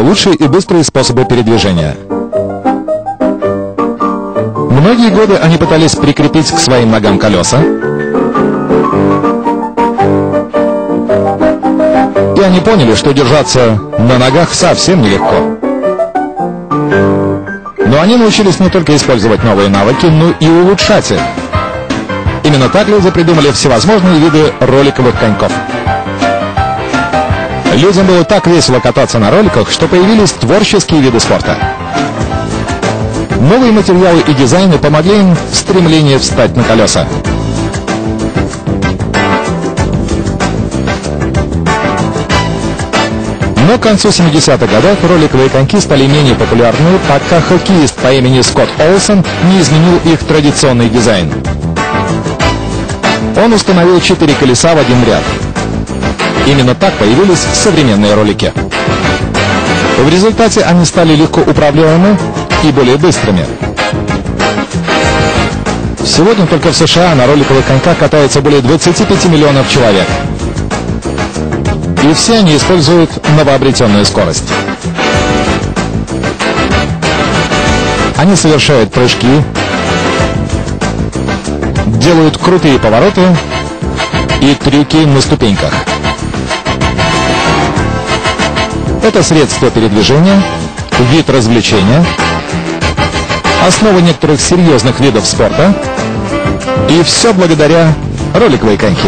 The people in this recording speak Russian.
лучшие и быстрые способы передвижения. Многие годы они пытались прикрепить к своим ногам колеса, и они поняли, что держаться на ногах совсем нелегко. Но они научились не только использовать новые навыки, но и улучшать их. Именно так люди придумали всевозможные виды роликовых коньков. Людям было так весело кататься на роликах, что появились творческие виды спорта. Новые материалы и дизайны помогли им в стремлении встать на колеса. Но к концу 70-х годов роликовые коньки стали менее популярны, пока хоккеист по имени Скотт Олсон не изменил их традиционный дизайн. Он установил 4 колеса в один ряд. Именно так появились современные ролики. В результате они стали легко управляемы и более быстрыми. Сегодня только в США на роликовых коньках катается более 25 миллионов человек. И все они используют новообретенную скорость. Они совершают прыжки, делают крутые повороты и трюки на ступеньках. Это средство передвижения, вид развлечения, основа некоторых серьезных видов спорта, и все благодаря роликовой коньке.